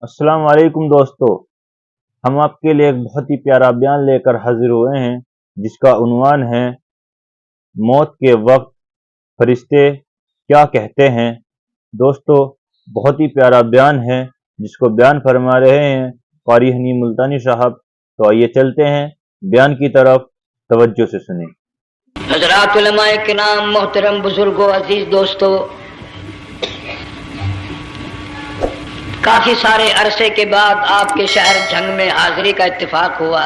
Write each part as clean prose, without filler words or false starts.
السلام علیکم دوستو، ہم آپ کے لیے ایک بہت ہی پیارا بیان لے کر حاضر ہوئے ہیں جس کا عنوان ہے موت کے وقت فرشتے کیا کہتے ہیں۔ دوستو، بہت ہی پیارا بیان ہے جس کو بیان فرما رہے ہیں قاری حنی ملتانی صاحب۔ تو آئیے چلتے ہیں بیان کی طرف، توجہ سے سنیں۔ حضرات علماء کرام، محترم بزرگوں، عزیز دوستو، کافی سارے عرصے کے بعد آپ کے شہر جھنگ میں حاضری کا اتفاق ہوا،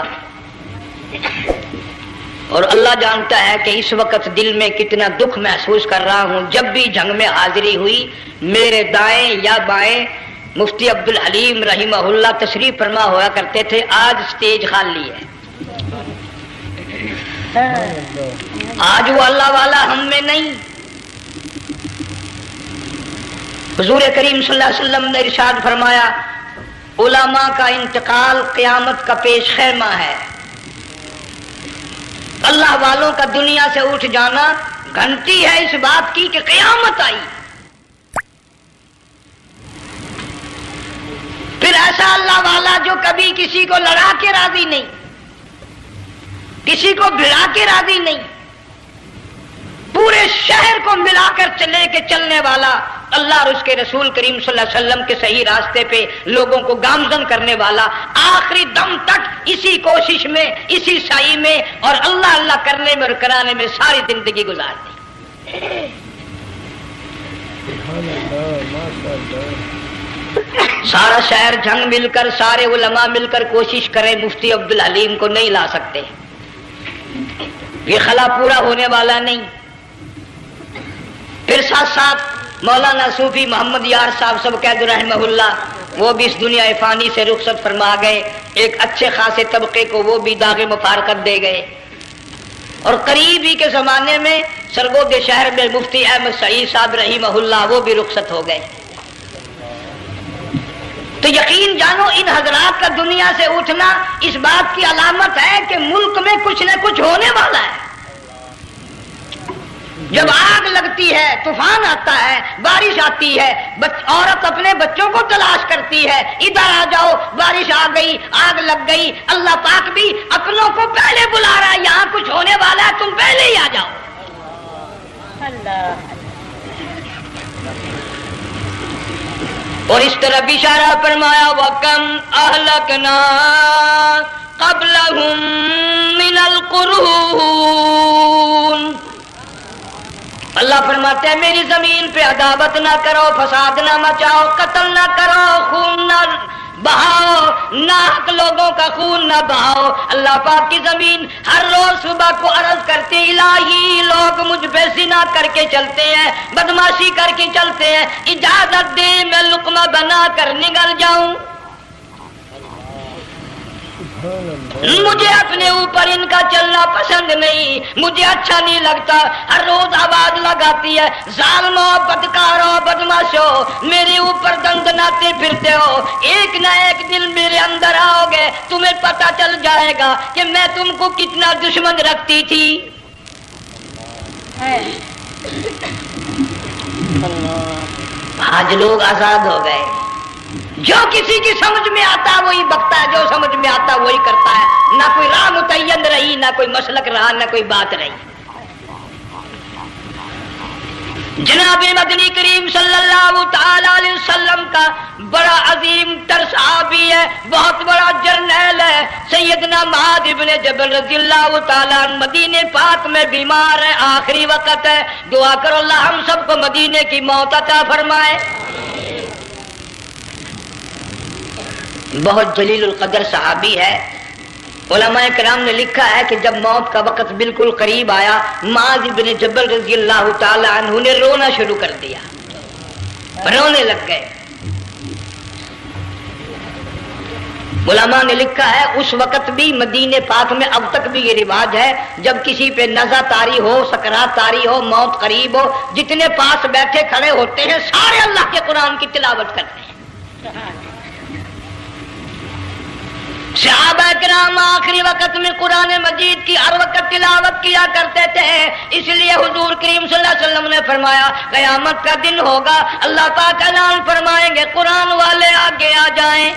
اور اللہ جانتا ہے کہ اس وقت دل میں کتنا دکھ محسوس کر رہا ہوں۔ جب بھی جھنگ میں حاضری ہوئی، میرے دائیں یا بائیں مفتی عبدالحلیم رحمہ اللہ تشریف فرما ہوا کرتے تھے۔ آج سٹیج خالی ہے، آج وہ اللہ والا ہم میں نہیں۔ حضور کریم صلی اللہ علیہ وسلم نے ارشاد فرمایا، علماء کا انتقال قیامت کا پیش خیمہ ہے۔ اللہ والوں کا دنیا سے اٹھ جانا گھنٹی ہے اس بات کی کہ قیامت آئی۔ پھر ایسا اللہ والا جو کبھی کسی کو لڑا کے راضی نہیں، کسی کو بھڑا کے راضی نہیں، پورے شہر کو ملا کر چلے کے چلنے والا اللہ اور اس کے رسول کریم صلی اللہ علیہ وسلم کے صحیح راستے پہ لوگوں کو گامزن کرنے والا، آخری دم تک اسی کوشش میں، اسی سعی میں اور اللہ اللہ کرنے میں اور کرانے میں ساری زندگی گزار دی۔ سارا شہر جھنگ مل کر، سارے علماء مل کر کوشش کریں، مفتی عبدالحلیم کو نہیں لا سکتے، یہ خلا پورا ہونے والا نہیں۔ پھر ساتھ ساتھ مولانا صوفی محمد یار صاحب سب قید رحمہ اللہ، وہ بھی اس دنیا فانی سے رخصت فرما گئے۔ ایک اچھے خاصے طبقے کو وہ بھی داغ مفارقت دے گئے، اور قریب ہی کے زمانے میں سرگود شہر میں مفتی احمد سعید صاحب رحمہ اللہ وہ بھی رخصت ہو گئے۔ تو یقین جانو ان حضرات کا دنیا سے اٹھنا اس بات کی علامت ہے کہ ملک میں کچھ نہ کچھ ہونے والا ہے۔ جب آگ لگتی ہے، طوفان آتا ہے، بارش آتی ہے، عورت اپنے بچوں کو تلاش کرتی ہے، ادھر آ جاؤ، بارش آ گئی، آگ لگ گئی، اللہ پاک بھی اپنوں کو پہلے بلا رہا ہے، یہاں کچھ ہونے والا ہے، تم پہلے ہی آ جاؤ۔ اور اس طرح اشارہ فرمایا، وَكَمْ أَهْلَكْنَا قَبْلَهُمْ مِنَ الْقُرُونِ۔ اللہ فرماتے ہیں میری زمین پہ عداوت نہ کرو، فساد نہ مچاؤ، قتل نہ کرو، خون نہ بہاؤ، ناحق لوگوں کا خون نہ بہاؤ۔ اللہ پاک کی زمین ہر روز صبح کو عرض کرتے، الہی لوگ مجھ پہ زنا کر کے چلتے ہیں، بدماشی کر کے چلتے ہیں، اجازت دے میں لقمہ بنا کر نگل جاؤں۔ مجھے اپنے اوپر ان کا چلنا پسند نہیں، مجھے اچھا نہیں لگتا۔ ہر روز آواز لگاتی ہے، ظالمو، بدکارو، بدماشو، میرے اوپر دندناتے پھرتے ہو، ایک نہ ایک دن میرے اندر آؤ گے، تمہیں پتہ چل جائے گا کہ میں تم کو کتنا دشمن رکھتی تھی۔ آج لوگ آزاد ہو گئے، جو کسی کی سمجھ میں آتا ہے وہی بکتا ہے، جو سمجھ میں آتا ہے وہی کرتا ہے، نہ کوئی راہ متعین رہی، نہ کوئی مسلک رہا، نہ کوئی بات رہی۔ جناب مدنی کریم صلی اللہ تعالی علیہ وسلم کا بڑا عظیم تر صحابی ہے، بہت بڑا جرنیل ہے، سیدنا معاذ ابن جبل رضی اللہ تعالی عنہ مدینے پاک میں بیمار ہے، آخری وقت ہے، دعا کرو اللہ ہم سب کو مدینے کی موت عطا فرمائے۔ بہت جلیل القدر صحابی ہے۔ علماء کرام نے لکھا ہے کہ جب موت کا وقت بالکل قریب آیا، معاذ بن جبل رضی اللہ تعالی عنہ نے رونا شروع کر دیا، رونے لگ گئے۔ علماء نے لکھا ہے اس وقت بھی مدینے پاک میں اب تک بھی یہ رواج ہے، جب کسی پہ نزع طاری ہو، سکرات طاری ہو، موت قریب ہو، جتنے پاس بیٹھے کھڑے ہوتے ہیں سارے اللہ کے قرآن کی تلاوت کرتے ہیں۔ صحابہ کرام آخری وقت میں قرآن مجید کی ہر وقت تلاوت کیا کرتے تھے، اس لیے حضور کریم صلی اللہ علیہ وسلم نے فرمایا قیامت کا دن ہوگا، اللہ پاک اعلان فرمائیں گے قرآن والے آ آگے آ جائیں.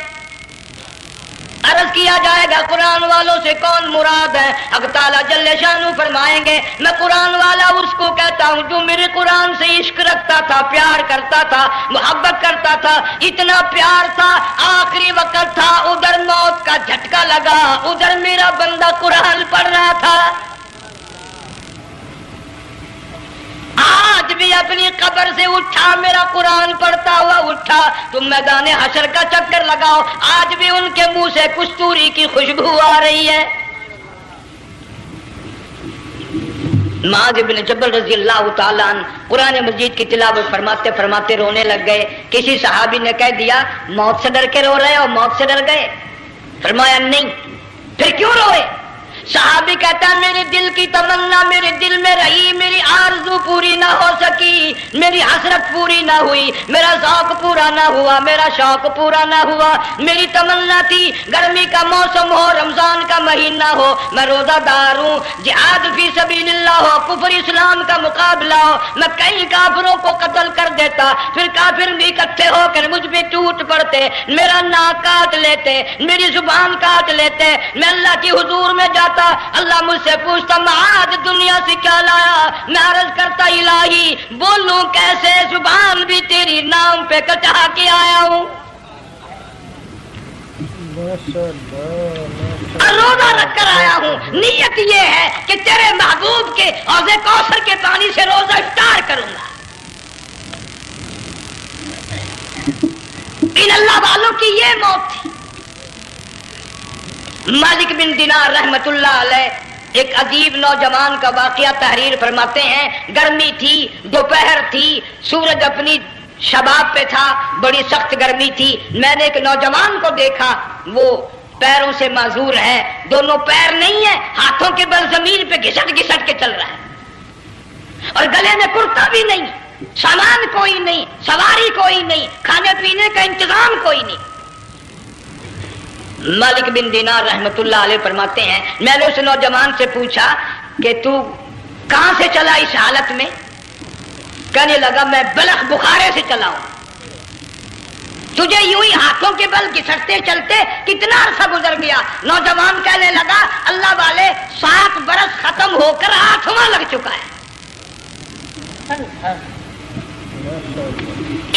عرض کیا جائے گا قرآن والوں سے کون مراد ہے؟ حق تعالیٰ جل شانہ فرمائیں گے میں قرآن والا اس کو کہتا ہوں جو میرے قرآن سے عشق رکھتا تھا، پیار کرتا تھا، محبت کرتا تھا. اتنا پیار تھا آخری وقت تھا، ادھر موت کا جھٹکا لگا، ادھر میرا بندہ قرآن پڑھ رہا تھا. آج بھی اپنی قبر سے اٹھا، میرا قرآن پڑھتا ہوا اٹھا. تم میدان حشر کا چکر لگاؤ، آج بھی ان کے منہ سے کستوری کی خوشبو آ رہی ہے. معاذ بن جبل رضی اللہ تعالیٰ عنہ قرآن مجید کی تلاوت فرماتے فرماتے رونے لگ گئے. کسی صحابی نے کہہ دیا موت سے ڈر کے رو رہے ہو، موت سے ڈر گئے؟ فرمایا نہیں. پھر کیوں روئے؟ صحابی کہتا ہے میرے دل کی تمنا میرے دل میں رہی، میری آرزو پوری نہ ہو سکی، میری حسرت پوری نہ ہوئی، میرا ذوق پورا نہ ہوا، میرا شوق پورا نہ ہوا. میری تمنا تھی گرمی کا موسم ہو، رمضان کا مہینہ ہو، میں روزہ دار ہوں، جہاد فی سبیل اللہ ہو، کفر اسلام کا مقابلہ ہو، میں کئی کافروں کو قتل کر دیتا، پھر کافر بھی اکٹھے ہو کر مجھ پہ ٹوٹ پڑتے، میرا ناک کاٹ لیتے، میری زبان کاٹ لیتے. میں اللہ کی حضور میں جاتا، اللہ مجھ سے پوچھتا معاذ دنیا سے کیا لایا؟ میں عرض کرتا الہی بولوں کیسے، زبان بھی تیری نام پہ کٹا کے آیا ہوں. روزہ رکھ کر آیا ہوں، نیت یہ ہے کہ تیرے محبوب کے حوض کوثر کے پانی سے روزہ افطار کروں گا. ان اللہ والوں کی یہ موت تھی. مالک بن دینار رحمت اللہ علیہ ایک عجیب نوجوان کا واقعہ تحریر فرماتے ہیں. گرمی تھی، دوپہر تھی، سورج اپنی شباب پہ تھا، بڑی سخت گرمی تھی. میں نے ایک نوجوان کو دیکھا، وہ پیروں سے معذور ہے، دونوں پیر نہیں ہے، ہاتھوں کے بل زمین پہ گھسٹ گھسٹ کے چل رہا ہے، اور گلے میں کرتا بھی نہیں، سامان کوئی نہیں، سواری کوئی نہیں، کھانے پینے کا انتظام کوئی نہیں. مالک بن دینار رحمت اللہ علیہ فرماتے ہیں میں نے اس نوجوان سے پوچھا کہ تو کہاں سے چلا اس حالت میں؟ کہنے لگا میں بلخ بخارے سے چلا ہوں. تجھے یوں ہی ہاتھوں کے بل گھسٹتے چلتے کتنا عرصہ گزر گیا؟ نوجوان کہنے لگا اللہ والے 7 برس ختم ہو کر 8واں لگ چکا ہے.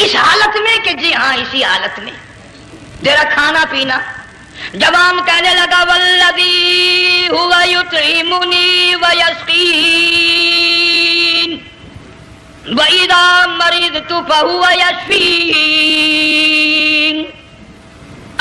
اس حالت میں کہ جی ہاں اسی حالت میں. تیرا کھانا پینا؟ جوان کہنے لگا والذی ہوا یطعمنی ویسقین وَإِذَا مَرِضْتُ فَهُوَ يَشْفِينِ.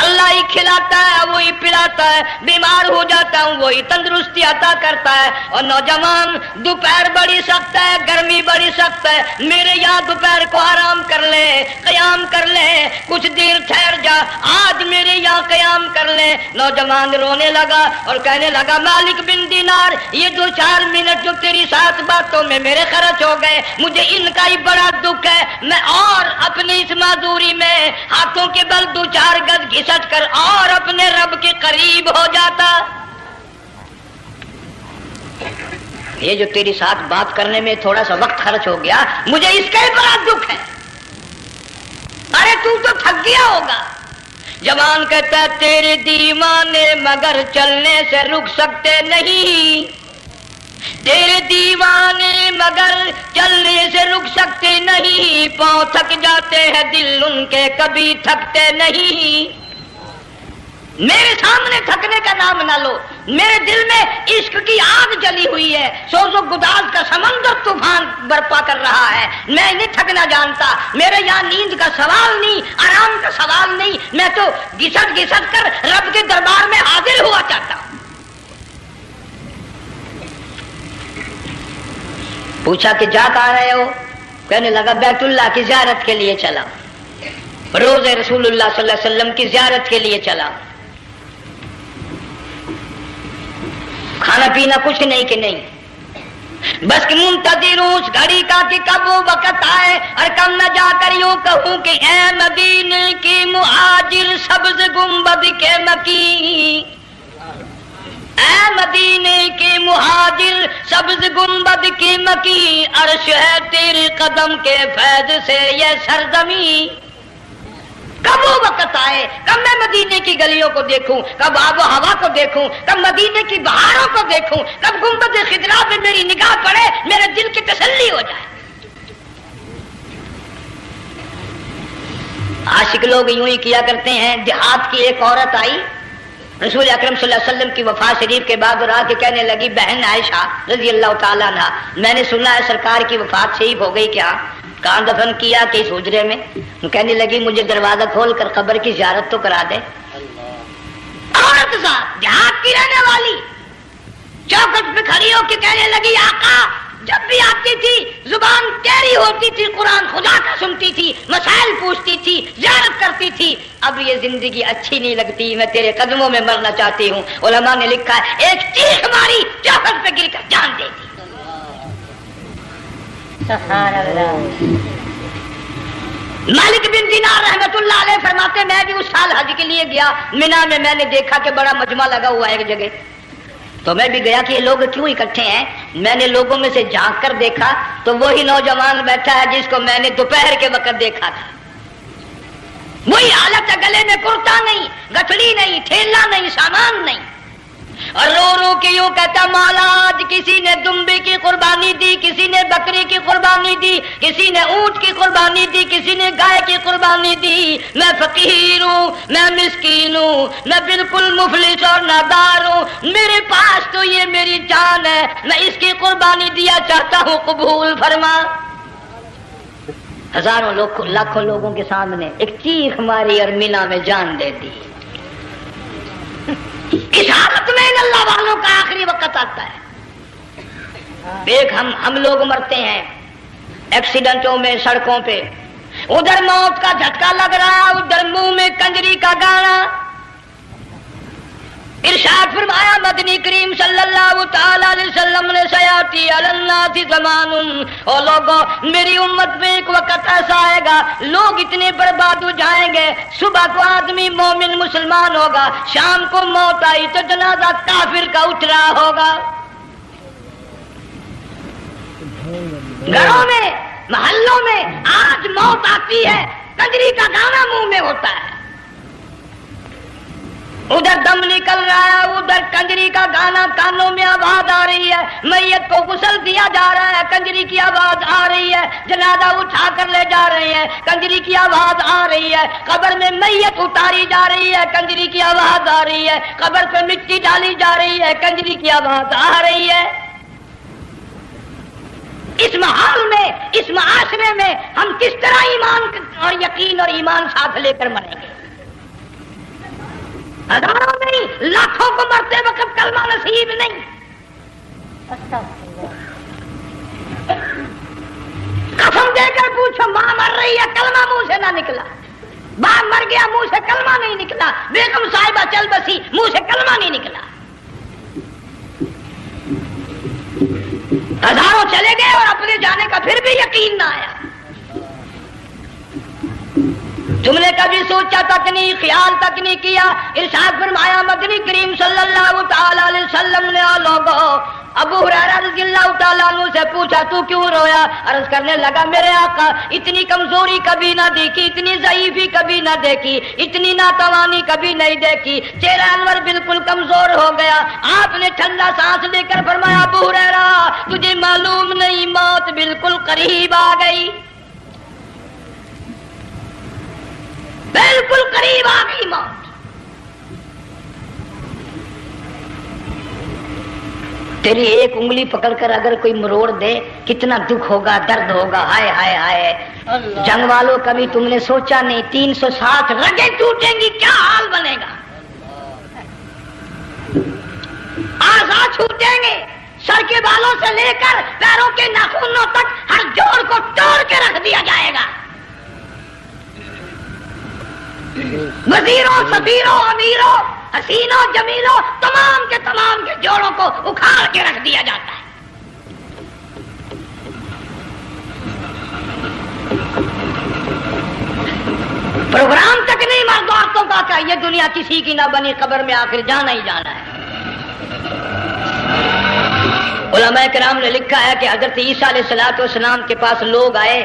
اللہ ہی کھلاتا ہے، وہی پلاتا ہے، بیمار ہو جاتا ہوں وہی تندرستی عطا کرتا ہے. اور نوجوان دوپہر بڑی سخت ہے، گرمی بڑی سخت ہے، میرے یہاں دوپہر کو آرام کر لے، قیام کر لے، کچھ دیر ٹھہر جا، آج میرے یہاں قیام کر لے. نوجوان رونے لگا اور کہنے لگا مالک بن دینار یہ 2-4 منٹ جو تیری ساتھ باتوں میں میرے خرچ ہو گئے، مجھے ان کا ہی بڑا دکھ ہے. میں اور اپنی اس معذوری میں ہاتھوں کے بل 2-4 گز گھسٹ کر اور اپنے رب کے قریب ہو جاتا. یہ جو تیری ساتھ بات کرنے میں تھوڑا سا وقت خرچ ہو گیا، مجھے اس کا ہی بڑا دکھ ہے. ارے تو تھک گیا ہوگا. جوان کہتا ہے تیرے دیوانے مگر چلنے سے رک سکتے نہیں، تیرے دیوانے مگر چلنے سے رک سکتے نہیں، پاؤں تھک جاتے ہیں دل ان کے کبھی تھکتے نہیں. میرے سامنے تھکنے کا نام نہ لو، میرے دل میں عشق کی آگ جلی ہوئی ہے، سوز و گداز کا سمندر طوفان برپا کر رہا ہے. میں نہیں تھکنا جانتا، میرے یہاں نیند کا سوال نہیں، آرام کا سوال نہیں، میں تو گھسٹ گھسٹ کر رب کے دربار میں حاضر ہوا چاہتا ہوں. پوچھا کہ جا کہاں رہے ہو؟ کہنے لگا بیت اللہ کی زیارت کے لیے چلا، روز رسول اللہ صلی اللہ علیہ وسلم کی زیارت کے لیے چلا. کھانا پینا کچھ نہیں کہ نہیں، بس کہ منتظر ہوں اس گھڑی کا کہ کب وہ وقت آئے اور کب میں جا کر یوں کہوں کہ اے مدینے کی مہاجر سبز گنبد کے مکی، اے مدینے کے مہاجر سبز گنبد کی مکی، عرش ہے تیرے قدم کے فیض سے یہ سرزمین. کب وہ وقت آئے کب میں مدینے کی گلیوں کو دیکھوں، کب آب و ہوا کو دیکھوں، کب مدینے کی بہاروں کو دیکھوں، کب گنبد خضرا پہ میری نگاہ پڑے، میرے دل کی تسلی ہو جائے۔ عاشق لوگ یوں ہی کیا کرتے ہیں۔ دیہات کی ایک عورت آئی رسول اکرم صلی اللہ علیہ وسلم کی وفات شریف کے بعد، اور آ کے کہنے لگی بہن عائشہ رضی اللہ تعالیٰ عنہا، میں نے سنا ہے سرکار کی وفات شریف ہو گئی، کیا کہاں دفن کیا کہ اس حجرے میں؟ کہنے لگی مجھے دروازہ کھول کر قبر کی زیارت تو کرا دے۔ عورت ساتھ دیہات کی رہنے والی چوکٹ پہ کھڑی ہو کے کہنے لگی آقا جب بھی آتی تھی زبان ٹیڑھی ہوتی تھی، قرآن خدا کا سنتی تھی، مسائل پوچھتی تھی، زیارت کرتی تھی، اب یہ زندگی اچھی نہیں لگتی، میں تیرے قدموں میں مرنا چاہتی ہوں۔ علماء نے لکھا ہے ایک چیخ ماری چوکٹ پہ گر کر جان دے دی۔ سبحان اللہ۔ مالک بن دینار رحمت اللہ علیہ فرماتے میں بھی اس سال حج کے لیے گیا مینا میں، میں نے دیکھا کہ بڑا مجمع لگا ہوا ہے ایک جگہ، تو میں بھی گیا کہ یہ لوگ کیوں اکٹھے ہیں۔ میں نے لوگوں میں سے جھانک کر دیکھا تو وہی نوجوان بیٹھا ہے جس کو میں نے دوپہر کے وقت دیکھا تھا، وہی حالت ہے، گلے میں کرتا نہیں، گٹھڑی نہیں، تھیلا نہیں، سامان نہیں، اور رو رو کے یوں کہتا مولا آج کسی نے دمبے کی قربانی دی، کسی نے بکری کی قربانی دی، کسی نے اونٹ کی قربانی دی، کسی نے گائے کی قربانی دی، میں فقیر ہوں، میں مسکین ہوں، میں بالکل مفلس اور نادار ہوں، میرے پاس تو یہ میری جان ہے، میں اس کی قربانی دیا چاہتا ہوں، قبول فرما۔ ہزاروں لوگ لاکھوں لوگوں کے سامنے ایک چیخ ماری اور مینا میں جان دے دی۔ اس حالت میں ان اللہ والوں کا آخری وقت آتا ہے۔ دیکھ ہم لوگ مرتے ہیں ایکسیڈنٹوں میں، سڑکوں پہ، ادھر موت کا جھٹکا لگ رہا، ادھر منہ میں کنجری کا گانا۔ ارشاد فرمایا مدنی کریم صلی اللہ تعالی علیہ وسلم نے سیاتی علی الناس زمان، او لوگوں میری امت میں ایک وقت ایسا آئے گا لوگ اتنے برباد ہو جائیں گے، صبح کو آدمی مومن مسلمان ہوگا، شام کو موت آئی تو جنازہ کافر کا اٹھ رہا ہوگا۔ گھروں میں محلوں میں آج موت آتی ہے، کنجری کا گانا منہ میں ہوتا ہے، ادھر دم نکل رہا ہے، ادھر کنجری کا گانا کانوں میں آواز آ رہی ہے، میت کو غسل دیا جا رہا ہے، کنجری کی آواز آ رہی ہے، جنازہ اٹھا کر لے جا رہے ہیں، کنجری کی آواز آ رہی ہے، قبر میں میت اتاری جا رہی ہے، کنجری کی آواز آ رہی ہے، قبر پہ مٹی ڈالی جا رہی ہے، کنجری کی آواز آ رہی ہے۔ اس ماحول میں، اس معاشرے میں ہم کس طرح ایمان اور یقین اور ایمان ساتھ لے کر مریں گے؟ ہزاروں نہیں لاکھوں کو مرتے وقت کلمہ نصیب نہیں۔ قسم دے کر پوچھو ماں مر رہی ہے کلمہ منہ سے نہ نکلا، باپ مر گیا منہ سے کلمہ نہیں نکلا، بیگم صاحبہ چل بسی منہ سے کلمہ نہیں نکلا، ہزاروں چلے گئے اور اپنے جانے کا پھر بھی یقین نہ آیا۔ تم نے کبھی سوچا تک نہیں، خیال تک نہیں کیا۔ ارشاد فرمایا مدنی کریم صلی اللہ تعالی علیہ وسلم نے لوگوں ابو ہریرہ رضی اللہ تعالیٰ عنہ سے پوچھا تو کیوں رویا؟ عرض کرنے لگا میرے آقا اتنی کمزوری کبھی نہ دیکھی، اتنی ضعیفی کبھی نہ دیکھی، اتنی ناتوانی کبھی نہیں دیکھی، چہرہ انور بالکل کمزور ہو گیا۔ آپ نے ٹھنڈا سانس لے کر فرمایا ابو ہریرہ تجھے معلوم نہیں موت بالکل قریب آ گئی، بالکل قریب آ گئی موت۔ تیری ایک انگلی پکڑ کر اگر کوئی مروڑ دے کتنا دکھ ہوگا، درد ہوگا، ہائے ہائے ہائے۔ جنگ والوں کبھی تم نے سوچا نہیں 360 رگیں ٹوٹیں گی کیا حال بنے گا، اعضاء چھوٹیں گے، سر کے بالوں سے لے کر پیروں کے ناخنوں تک ہر جوڑ کو توڑ کے رکھ دیا جائے گا، وزیروں سفیروں امیروں حسینوں جمیلوں تمام کے جوڑوں کو اکھاڑ کے رکھ دیا جاتا ہے۔ پروگرام تک نہیں مرد عورتوں کا کہ یہ دنیا کسی کی نہ بنی، قبر میں آخر جانا ہی جانا ہے۔ علماء کرام نے لکھا ہے کہ حضرت عیسیٰ علیہ السلام کے پاس لوگ آئے،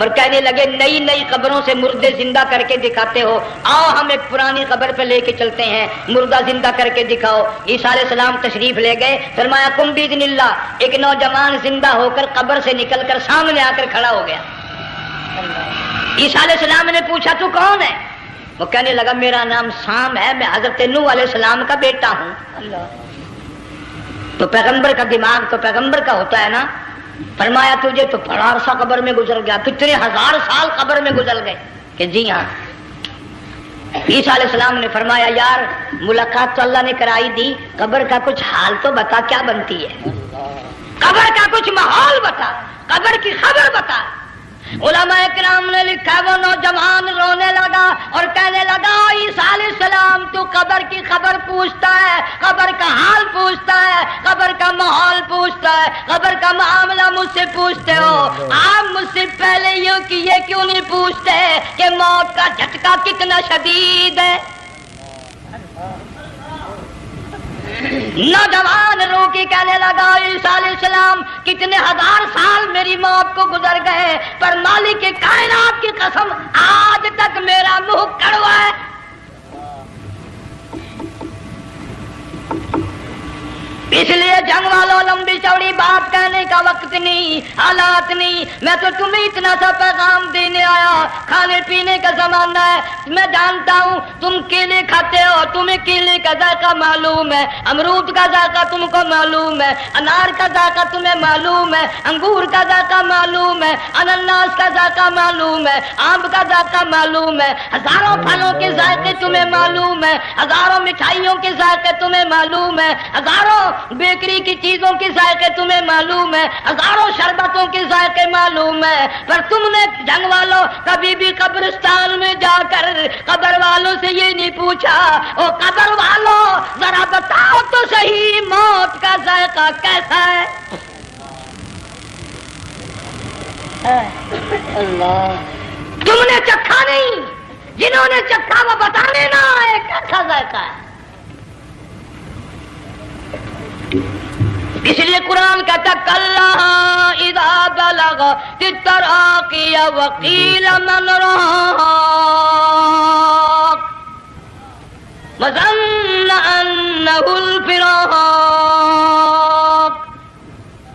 اور کہنے لگے نئی نئی قبروں سے مردے زندہ کر کے دکھاتے ہو، آؤ ہم ایک پرانی قبر پہ لے کے چلتے ہیں، مردہ زندہ کر کے دکھاؤ۔ عیسیٰ علیہ السلام تشریف لے گئے، فرمایا کم باذن اللہ، ایک نوجوان زندہ ہو کر قبر سے نکل کر سامنے آ کر کھڑا ہو گیا۔ عیسیٰ علیہ السلام نے پوچھا تو کون ہے؟ وہ کہنے لگا میرا نام سام ہے، میں حضرت نوح علیہ السلام کا بیٹا ہوں۔ تو پیغمبر کا دماغ تو پیغمبر کا ہوتا ہے نا۔ فرمایا تجھے تو بڑا عرصہ قبر میں گزر گیا، کتنے ہزار سال قبر میں گزر گئے کہ جی ہاں۔ عیسیٰ علیہ السلام نے فرمایا یار ملاقات تو اللہ نے کرائی دی، قبر کا کچھ حال تو بتا کیا بنتی ہے، قبر کا کچھ ماحول بتا، قبر کی خبر بتا۔ علماء کرام نے لکھا وہ نوجوان رونے لگا اور کہنے لگا عیسیٰ علیہ السلام تو قبر کی خبر پوچھتا ہے، قبر کا حال پوچھتا ہے، قبر کا ماحول پوچھتا ہے، قبر کا معاملہ مجھ سے پوچھتے ہو، آپ مجھ سے پہلے یہ کیوں نہیں پوچھتے کہ موت کا جھٹکا کتنا شدید ہے؟ نوجوان رو کے کہنے لگا عیسیٰ علیہ السلام کتنے ہزار سال میری موت کو گزر گئے، پر مالک کائنات کی قسم آج تک میرا منہ کڑوا ہے۔ اس لیے جنگ والوں لمبی چوڑی بات کہنے کا وقت نہیں، حالات نہیں، میں تو تمہیں اتنا سا پیغام دینے آیا، کھانے پینے کا زمانہ ہے، میں جانتا ہوں تم کیلے کھاتے ہو، تمہیں کیلے کا ذائقہ معلوم ہے، امرود کا ذائقہ تم کو معلوم ہے، انار کا ذائقہ تمہیں معلوم ہے، انگور کا ذائقہ معلوم ہے، انناس کا ذائقہ معلوم ہے، آم کا ذائقہ معلوم ہے، ہزاروں پھلوں کے ذائقے تمہیں معلوم ہے، ہزاروں مٹھائیوں کے ذائقے تمہیں معلوم ہے، ہزاروں بیکری کی چیزوں کے ذائقے تمہیں معلوم ہے، ہزاروں شربتوں کے ذائقے معلوم ہے، پر تم نے جنگ والوں کبھی بھی قبرستان میں جا کر قبر والوں سے یہ نہیں پوچھا او قبر والوں ذرا بتاؤ تو صحیح موت کا ذائقہ کیسا ہے؟ اللہ تم نے چکھا نہیں، جنہوں نے چکھا وہ بتانے نہ آئے کیسا ذائقہ ہے۔ اس لیے قرآن کہتا کلا اذا بلغت التراقی وقیل من راق وظن انہ الفراق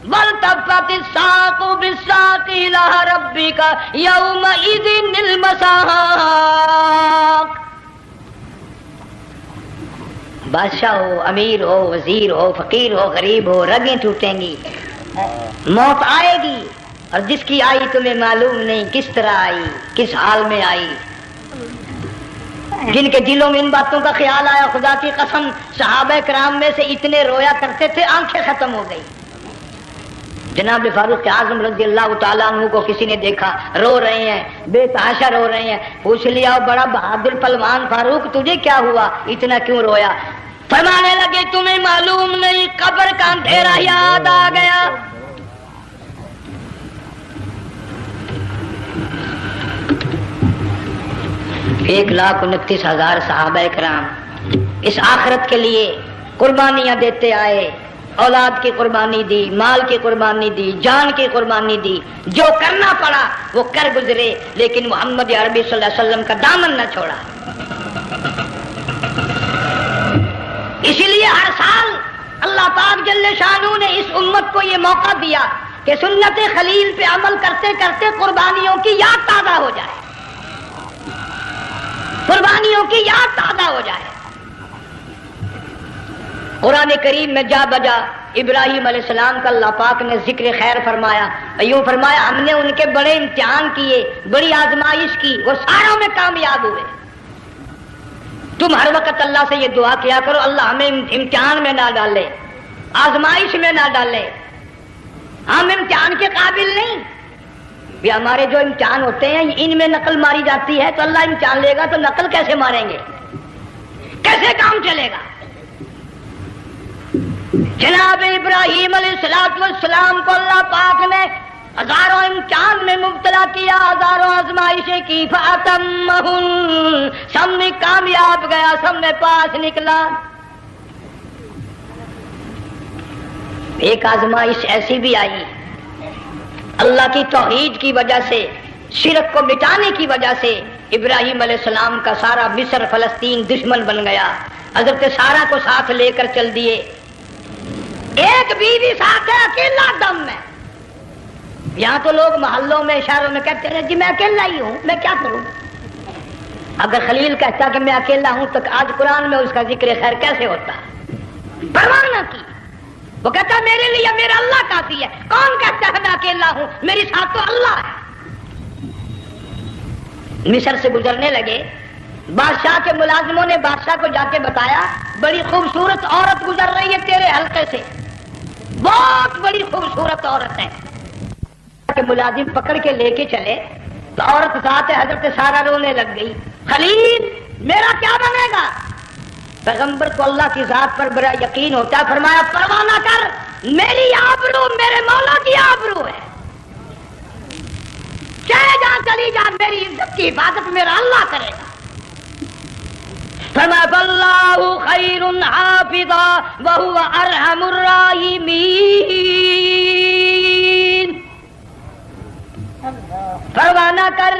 والتفت الساق بالساق الى ربک یومئذ المساق۔ بادشاہ ہو، امیر ہو، وزیر ہو، فقیر ہو، غریب ہو، رگیں ٹوٹیں گی، موت آئے گی، اور جس کی آئی تمہیں معلوم نہیں کس طرح آئی، کس حال میں آئی۔ جن کے دلوں میں ان باتوں کا خیال آیا خدا کی قسم صحابہ کرام میں سے اتنے رویا کرتے تھے آنکھیں ختم ہو گئی۔ جناب فاروق اعظم رضی اللہ تعالیٰ عنہ کو کسی نے دیکھا رو رہے ہیں، بے تحاشا رو رہے ہیں، پوچھ لیا بڑا بہادر پہلوان فاروق تجھے کیا ہوا، اتنا کیوں رویا؟ فرمانے لگے تمہیں معلوم نہیں قبر کا اندھیرا یاد آ گیا۔ 1,29,000 صحابہ کرام اس آخرت کے لیے قربانیاں دیتے آئے، اولاد کی قربانی دی، مال کی قربانی دی، جان کی قربانی دی، جو کرنا پڑا وہ کر گزرے، لیکن محمد عربی صلی اللہ علیہ وسلم کا دامن نہ چھوڑا۔ اسی لیے ہر سال اللہ پاک جل شانہ نے اس امت کو یہ موقع دیا کہ سنت خلیل پہ عمل کرتے کرتے قربانیوں کی یاد تازہ ہو جائے، قربانیوں کی یاد تازہ ہو جائے۔ قرآن کریم میں جا بجا ابراہیم علیہ السلام کا اللہ پاک نے ذکر خیر فرمایا، یوں فرمایا ہم نے ان کے بڑے امتحان کیے، بڑی آزمائش کی، وہ ساروں میں کامیاب ہوئے۔ تم ہر وقت اللہ سے یہ دعا کیا کرو اللہ ہمیں امتحان میں نہ ڈالے، آزمائش میں نہ ڈالے، ہم امتحان کے قابل نہیں۔ یہ ہمارے جو امتحان ہوتے ہیں ان میں نقل ماری جاتی ہے، تو اللہ امتحان لے گا تو نقل کیسے ماریں گے، کیسے کام چلے گا؟ جناب ابراہیم علیہ السلام کو اللہ پاک نے ہزاروں امتحان میں مبتلا کیا، ہزاروں آزمائشیں کی، فَأَتَمَّهُنَّ سب میں کامیاب گیا، سب میں پاس نکلا۔ ایک آزمائش ایسی بھی آئی اللہ کی توحید کی وجہ سے شرک کو مٹانے کی وجہ سے ابراہیم علیہ السلام کا سارا مصر فلسطین دشمن بن گیا. حضرت سارہ کو ساتھ لے کر چل دیے. ایک بیوی ساتھ ہے, اکیلا دم میں. یہاں تو لوگ محلوں میں اشاروں میں کہتے ہیں جی میں اکیلا ہی ہوں, میں کیا کروں. اگر خلیل کہتا کہ میں اکیلا ہوں تو آج قرآن میں اس کا ذکر خیر کیسے ہوتا. پرواہ نہ کی, وہ کہتا میرے لیے میرا اللہ کافی ہے. کون کہتا ہے میں اکیلا ہوں, میری ساتھ تو اللہ ہے. مصر سے گزرنے لگے. بادشاہ کے ملازموں نے بادشاہ کو جا کے بتایا بڑی خوبصورت عورت گزر رہی ہے تیرے حلقے سے, بہت بڑی خوبصورت عورت ہے. کہ ملازم پکڑ کے لے کے چلے تو عورت ساتھ ہے. حضرت سارہ رونے لگ گئی. خلیل میرا کیا بنے گا. پیغمبر کو اللہ کی ذات پر بڑا یقین ہوتا ہے. فرمایا پرواہ نہ کر, میری آبرو میرے مولا کی آبرو ہے. چلے جا چلی جا, میری عزت کی حفاظت میرا اللہ کرے گا. فرمایا فاللہ خیر حافظا وہو ارحم الراحمین. پرواہ نہ کر,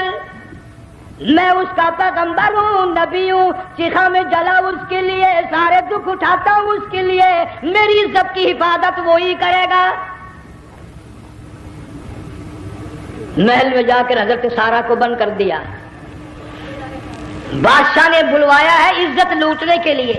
میں اس کا پیغمبر ہوں, نبی ہوں. چیخا میں جلا اس کے لیے, سارے دکھ اٹھاتا ہوں اس کے لیے. میری عزت کی حفاظت وہی کرے گا. محل میں جا کر حضرت سارہ کو بند کر دیا. بادشاہ نے بلوایا ہے عزت لوٹنے کے لیے.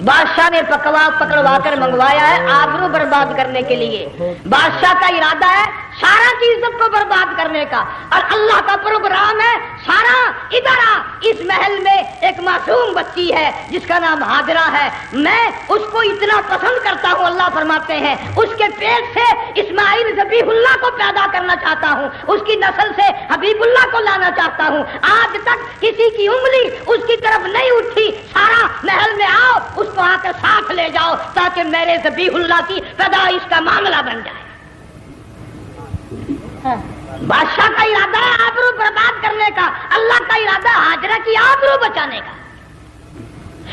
بادشاہ نے پکڑوا کر منگوایا ہے آبرو برباد کرنے کے لیے. بادشاہ کا ارادہ ہے سارا کی عزت کو برباد کرنے کا, اور اللہ کا پروگرام ہے سارا ادھر آ. اس محل میں ایک معصوم بچی ہے جس کا نام ہاجرہ ہے, میں اس کو اتنا پسند کرتا ہوں. اللہ فرماتے ہیں اس کے پیٹ سے اسماعیل ذبیح اللہ کو پیدا کرنا چاہتا ہوں, اس کی نسل سے حبیب اللہ کو لانا چاہتا ہوں. آج تک کسی کی انگلی اس کی طرف نہیں اٹھی. سارا محل میں آؤ, اس کو آ کر ساتھ لے جاؤ تاکہ میرے ذبیح اللہ کی پیدائش کا معاملہ بن جائے. بادشاہ کا ارادہ ہے آبرو برباد کرنے کا, اللہ کا ارادہ ہاجرہ کی آبرو بچانے کا.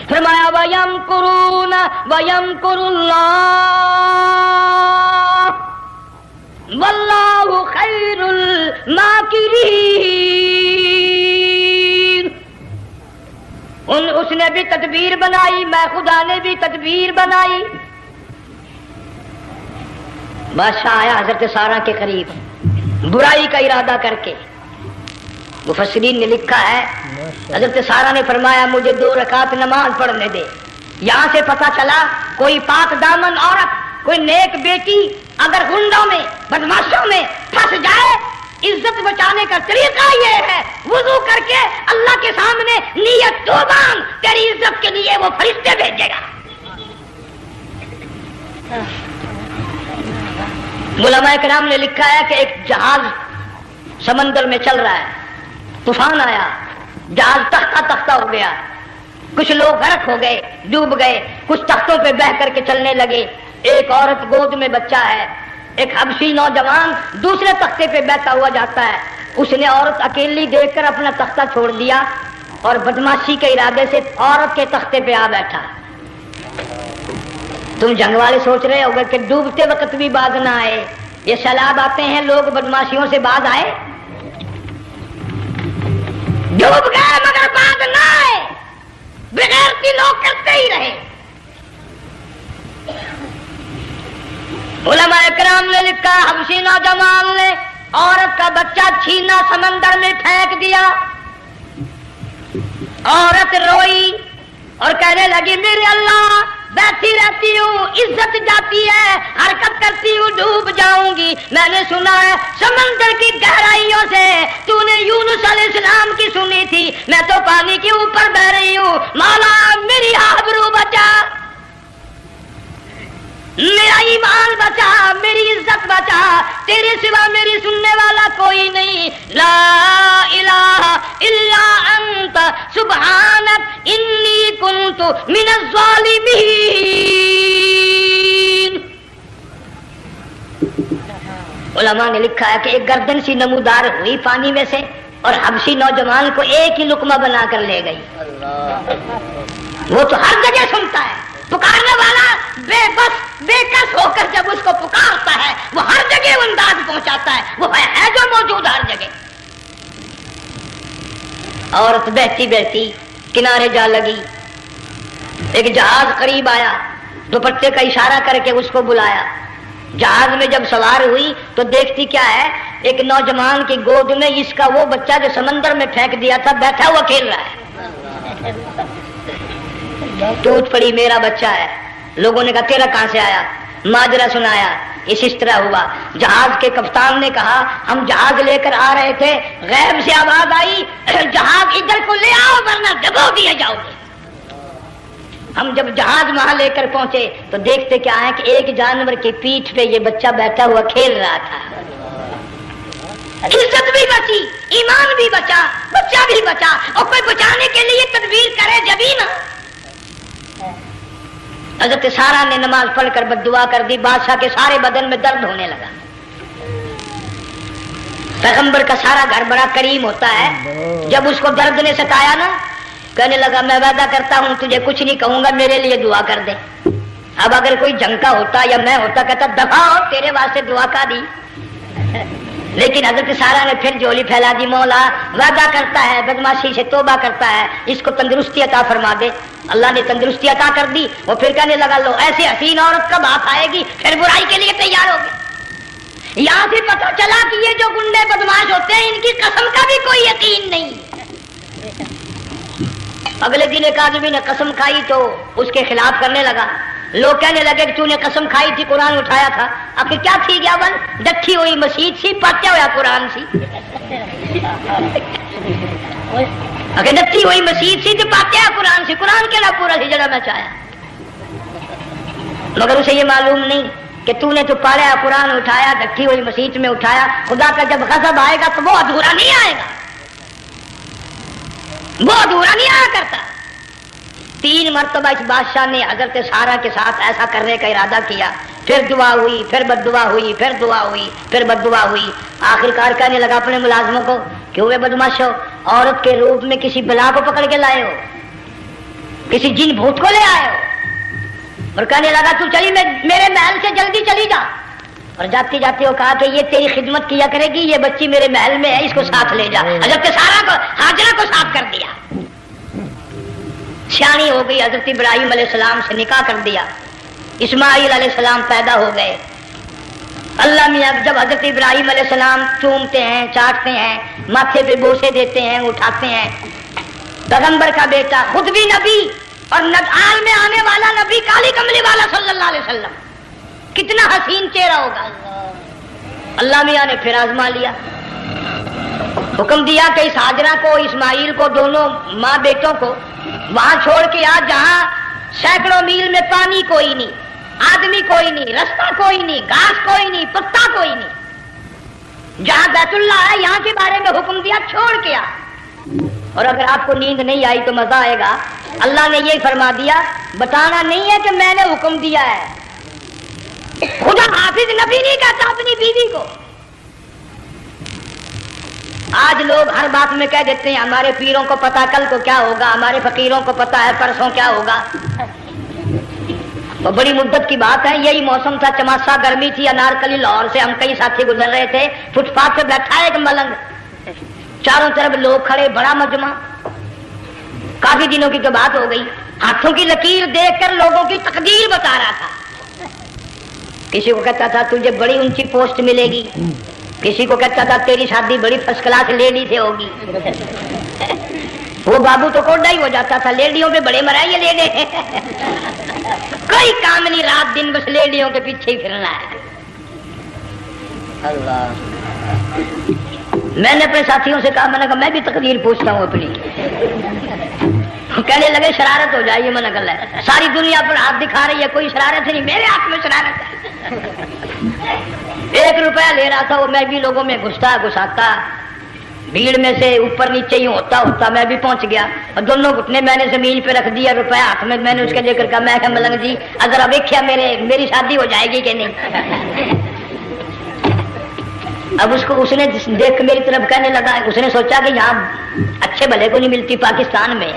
فرمایا وَيَمْكُرُونَ وَيَمْكُرُ اللَّهُ وَاللَّهُ خَيْرُ الْمَاكِرِينَ. اس نے بھی تدبیر بنائی, میں خدا نے بھی تدبیر بنائی. بادشاہ آیا حضرت سارہ کے قریب برائی کا ارادہ کر کے. مفسرین نے لکھا ہے حضرت سارہ نے فرمایا مجھے 2 رکعت نماز پڑھنے دے. یہاں سے پتہ چلا کوئی پاک دامن عورت, کوئی نیک بیٹی اگر گنڈوں میں بدماشوں میں پھنس جائے, عزت بچانے کا طریقہ یہ ہے وضو کر کے اللہ کے سامنے نیت توبان, تیری عزت کے لیے وہ فرشتے بھیجے گا. علماء کرام نے لکھا ہے کہ ایک جہاز سمندر میں چل رہا ہے, طوفان آیا, جہاز تختہ تختہ ہو گیا. کچھ لوگ غرق ہو گئے, ڈوب گئے, کچھ تختوں پہ بہ کر کے چلنے لگے. ایک عورت گود میں بچہ ہے, ایک حبشی نوجوان دوسرے تختے پہ بہتا ہوا جاتا ہے. اس نے عورت اکیلی دیکھ کر اپنا تختہ چھوڑ دیا اور بدماشی کے ارادے سے عورت کے تختے پہ آ بیٹھا. تم جنگ والے سوچ رہے ہوگے کہ ڈوبتے وقت بھی باز نہ آئے, یہ سیلاب آتے ہیں لوگ بدماشیوں سے باز آئے. ڈوب گئے مگر باز نہ آئے, بغیرتی لوگ کرتے ہی رہے. علماء کرام نے لکھا حبشی نوجوان نے عورت کا بچہ چھینا سمندر میں پھینک دیا. عورت روئی اور کہنے لگی میرے اللہ بیٹھی رہتی ہوں, عزت جاتی ہے, حرکت کرتی ہوں, ڈوب جاؤں گی. میں نے سنا ہے سمندر کی گہرائیوں سے تو نے یونس علیہ السلام کی سنی تھی, میں تو پانی کے اوپر بہ رہی ہوں. مولا میری آبرو بچا, میرا ایمان بچا, میری عزت بچا, تیرے سوا میری سننے والا کوئی نہیں. لا الہ الا انت سبحانک انی کنت من الظالمین. علماء نے لکھا ہے کہ ایک گردن سی نمودار ہوئی پانی میں سے اور حبشی نوجوان کو ایک ہی لقمہ بنا کر لے گئی. وہ تو ہر جگہ سنتا ہے, پکارنے والا بے بس بے کس ہو کر جب اس کو پکارتا ہے وہ ہر جگہ انداز پہنچاتا ہے. وہ ہے جو موجود ہر جگہ. عورت بہتی بہتی کنارے جا لگی، ایک جہاز قریب آیا، دوپٹے کا اشارہ کر کے اس کو بلایا۔ جہاز میں جب سوار ہوئی تو دیکھتی کیا ہے، ایک نوجوان کی گود میں اس کا وہ بچہ جو سمندر میں پھینک دیا تھا بیٹھا ہوا کھیل رہا ہے۔ ٹوٹ پڑی میرا بچہ ہے۔ لوگوں نے کہا تیرا کہاں سے آیا؟ ماجرا سنایا، اس طرح ہوا۔ جہاز کے کپتان نے کہا ہم جہاز لے کر آ رہے تھے، غیب سے آواز آئی جہاز ادھر کو لے آؤ ورنہ ڈبو دیے جاؤ گے۔ ہم جب جہاز وہاں لے کر پہنچے تو دیکھتے کیا ہے کہ ایک جانور کی پیٹھ پہ یہ بچہ بیٹھا ہوا کھیل رہا تھا۔ عزت بھی بچی، ایمان بھی بچا، بچہ بھی بچا، اور کوئی بچانے کے لیے تدبیر کرے جبھی نا۔ حضرت سارا نے نماز پڑھ کر بد دعا کر دی، بادشاہ کے سارے بدن میں درد ہونے لگا۔ پیغمبر کا سارا گھر بڑا کریم ہوتا ہے، جب اس کو درد نے ستایا نا، کہنے لگا میں وعدہ کرتا ہوں تجھے کچھ نہیں کہوں گا، میرے لیے دعا کر دے۔ اب اگر کوئی جنگ کا ہوتا یا میں ہوتا کہتا دفع ہو تیرے واسطے دعا کا دی، لیکن حضرت سارا نے پھر جولی پھیلا دی، مولا وعدہ کرتا ہے بدماشی سے توبہ کرتا ہے، اس کو تندرستی عطا فرما دے۔ اللہ نے تندرستی عطا کر دی۔ وہ پھر کہنے لگا لو ایسی حسین عورت کب ہاتھ آئے گی، پھر برائی کے لیے تیار ہوگی۔ یہاں سے پتہ چلا کہ یہ جو گنڈے بدماش ہوتے ہیں ان کی قسم کا بھی کوئی یقین نہیں۔ اگلے دن ایک آدمی نے قسم کھائی تو اس کے خلاف کرنے لگا۔ لوگ کہنے لگے کہ تو نے قسم کھائی تھی، قرآن اٹھایا تھا، آخر کیا تھی گیا بن ڈٹھی ہوئی مسجد سی، پاٹیا ہوا قرآن سی۔ اگر ڈٹھی ہوئی مسجد سی تو پاٹیا قرآن سی، قرآن کے نہ پورا سی جڑا میں چاہیا، مگر اسے یہ معلوم نہیں کہ تو نے تو پڑھا قرآن اٹھایا، ڈٹھی ہوئی مسجد میں اٹھایا۔ خدا کا جب غضب آئے گا تو وہ ادھورا نہیں آئے گا، وہ ادھورا نہیں آیا کرتا۔ 3 مرتبہ اس بادشاہ نے حضرت سارا کے ساتھ ایسا کرنے کا ارادہ کیا، پھر دعا ہوئی، پھر بد دعا ہوئی، پھر دعا ہوئی، پھر بد دعا ہوئی۔ آخر کار کہنے لگا اپنے ملازموں کو کہ ہوئے بدماشو، عورت کے روپ میں کسی بلا کو پکڑ کے لائے ہو، کسی جن بھوت کو لے آئے ہو، اور کہنے لگا تو چلی میرے محل سے جلدی چلی جا۔ اور جاتے جاتے وہ کہا کہ یہ تیری خدمت کیا کرے گی، یہ بچی میرے محل میں ہے، اس کو ساتھ لے جا۔ حضرت سارا کو ہاجرہ کو ساتھ کر دیا، سیانی ہو گئی، حضرت ابراہیم علیہ السلام سے نکاح کر دیا، اسماعیل علیہ السلام پیدا ہو گئے۔ اللہ میاں جب حضرت ابراہیم علیہ السلام چومتے ہیں، چاٹتے ہیں، ماتھے پہ بوسے دیتے ہیں، اٹھاتے ہیں، پیغمبر کا بیٹا خود بھی نبی اور نگال میں آنے والا نبی، کالی کملی والا صلی اللہ علیہ وسلم، کتنا حسین چہرہ ہوگا۔ اللہ میاں نے پھر آزما لیا، حکم دیا کہ اس ہاجرہ کو، اسماعیل کو، دونوں ماں بیٹوں کو وہاں چھوڑ کے آ جہاں سینکڑوں میل میں پانی کوئی نہیں، آدمی کوئی نہیں، رستہ کوئی نہیں، گھاس کوئی نہیں، پتا کوئی نہیں، جہاں بیت اللہ ہے یہاں کے بارے میں حکم دیا چھوڑ کے آ۔ اور اگر آپ کو نیند نہیں آئی تو مزہ آئے گا، اللہ نے یہ فرما دیا بتانا نہیں ہے کہ میں نے حکم دیا ہے، خدا حافظ نبی نہیں کہتا اپنی بیوی کو۔ آج لوگ ہر بات میں کہہ دیتے ہیں ہمارے پیروں کو پتا کل کو کیا ہوگا، ہمارے فقیروں کو پتا ہے پرسوں کیا ہوگا۔ وہ بڑی مدت کی بات ہے، یہی موسم تھا، چماسا گرمی تھی، انارکلی لاہور سے ہم کئی ساتھی گزر رہے تھے، فٹ پاتھ پہ بیٹھا ہے ایک ملنگ، چاروں طرف لوگ کھڑے، بڑا مجمع، کافی دنوں کی تو بات ہو گئی، ہاتھوں کی لکیر دیکھ کر لوگوں کی تقدیر بتا رہا تھا۔ کسی کو کہتا تھا تجھے بڑی اونچی پوسٹ ملے گی، کسی کو کہتا تھا تیری شادی بڑی فرسٹ کلاس لیڈی سے ہوگی۔ وہ بابو تو کوڈا ہی ہو جاتا تھا، لیڈیوں پہ بڑے مرائے یہ لیڈے، کوئی کام نہیں، رات دن بس لیڈیوں کے پیچھے ہی پھرنا ہے۔ اللہ، میں نے اپنے ساتھیوں سے کہا، میں نے کہا میں بھی تقدیر پوچھتا ہوں اپنی۔ کہنے لگے شرارت ہو جائے، یہ منع کر ہے، ساری دنیا پر ہاتھ دکھا رہی ہے، کوئی شرارت نہیں، میرے ہاتھ میں شرارت ہے۔ 1 روپیہ لے رہا تھا وہ، میں بھی لوگوں میں گھساتا، بھیڑ میں سے اوپر نیچے ہی ہوتا میں بھی پہنچ گیا، اور دونوں گھٹنے میں نے زمین پہ رکھ دیا، روپیہ ہاتھ میں، میں نے اس کے لے کر کہا، میں کہا ملنگ جی اگر اب دیکھا میری شادی ہو جائے گی کہ نہیں۔ اب اس نے دیکھ میری طرف کہنے لگا، اس نے سوچا کہ یہاں اچھے بھلے کو نہیں ملتی پاکستان میں،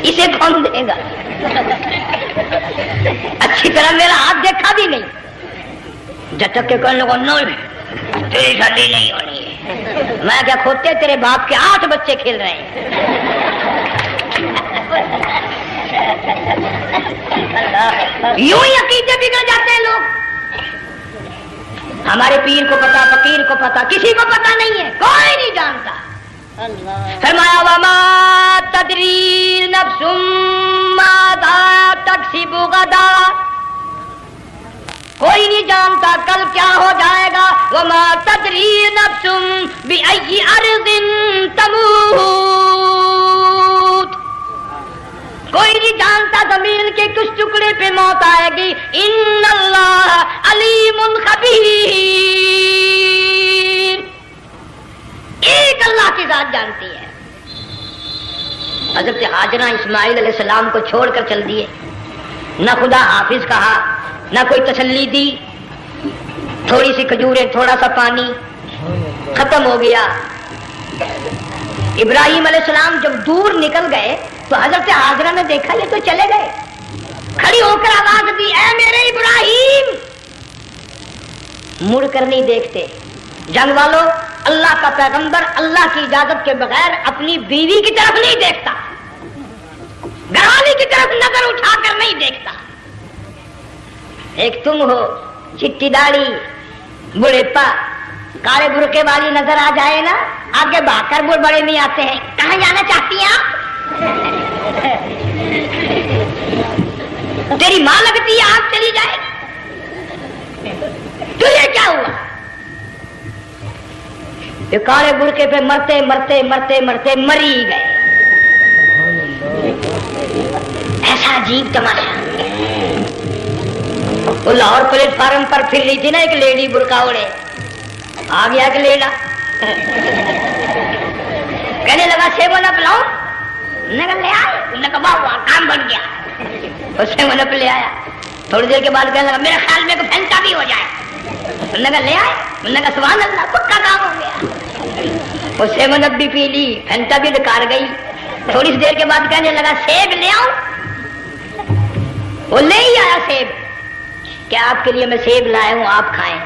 اسے کون دے گا، اچھی طرح میرا ہاتھ دیکھا بھی نہیں، جھٹک کے کہنے لگا تیری شادی نہیں ہونی ہے۔ میں کیا کھوتے تیرے باپ کے 8 بچے کھیل رہے ہیں۔ یوں ہی عقیدے بگڑ جاتے ہیں لوگ۔ ہمارے پیر کو پتا، فقیر کو پتا، کسی کو پتا نہیں ہے، کوئی نہیں جانتا۔ فرمایا وما تدری نفس ماذا تکسب غدا، کوئی نہیں جانتا کل کیا ہو جائے گا۔ وما تدری نفس بأی ارض تموت، کوئی نہیں جانتا زمین کے کس ٹکڑے پہ موت آئے گی۔ ان اللہ علیم خبیر، ایک اللہ کی ذات جانتی ہے۔ حضرت ہاجرہ اسماعیل علیہ السلام کو چھوڑ کر چل دیے، نہ خدا حافظ کہا، نہ کوئی تسلی دی، تھوڑی سی کھجوریں، تھوڑا سا پانی، ختم ہو گیا۔ ابراہیم علیہ السلام جب دور نکل گئے تو حضرت ہاجرہ نے دیکھا یہ تو چلے گئے، کھڑی ہو کر آواز دی اے میرے ابراہیم، مڑ کر نہیں دیکھتے۔ جنگ والوں، اللہ کا پیغمبر اللہ کی اجازت کے بغیر اپنی بیوی کی طرف نہیں دیکھتا، گھر والی کی طرف نظر اٹھا کر نہیں دیکھتا۔ ایک تم ہو، چٹی داڑھی، بڑھیپا، کالے برقعے والی نظر آ جائے نا، آگے بھاگ کر بڑے نہیں آتے ہیں۔ کہاں جانا چاہتی ہیں آپ؟ تیری ماں لگتی ہے، آپ چلی جائے، تجھے کیا ہوا؟ یہ کالے برقعے پہ مرتے مرتے مرتے مرتے مری گئے۔ ایسا عجیب تماشا۔ وہ لاہور پلیٹ فارم پر پھر رہی تھی نا ایک لیڈی برقع اوڑے، آ گیا کہ لیڈا، کہنے لگا سیب ونپ لاؤں، نے کہا لے آئے، نے کہا واہ کام بن گیا، اور سیب ونپ لے آیا۔ تھوڑی دیر کے بعد کہنے لگا میرے خیال میں کہ پھینٹا بھی ہو جائے، نے کہا لے آئے، نے کہا سبحان اللہ پکا کام ہو گیا۔ وہ سیب ونپ بھی پی لی، پھینٹا بھی ڈکار گئی۔ تھوڑی سی دیر کے بعد کہنے لگا سیب لے آؤں، وہ لے ہی آیا سیب، کیا آپ کے لیے میں سیب لایا ہوں آپ کھائیں؟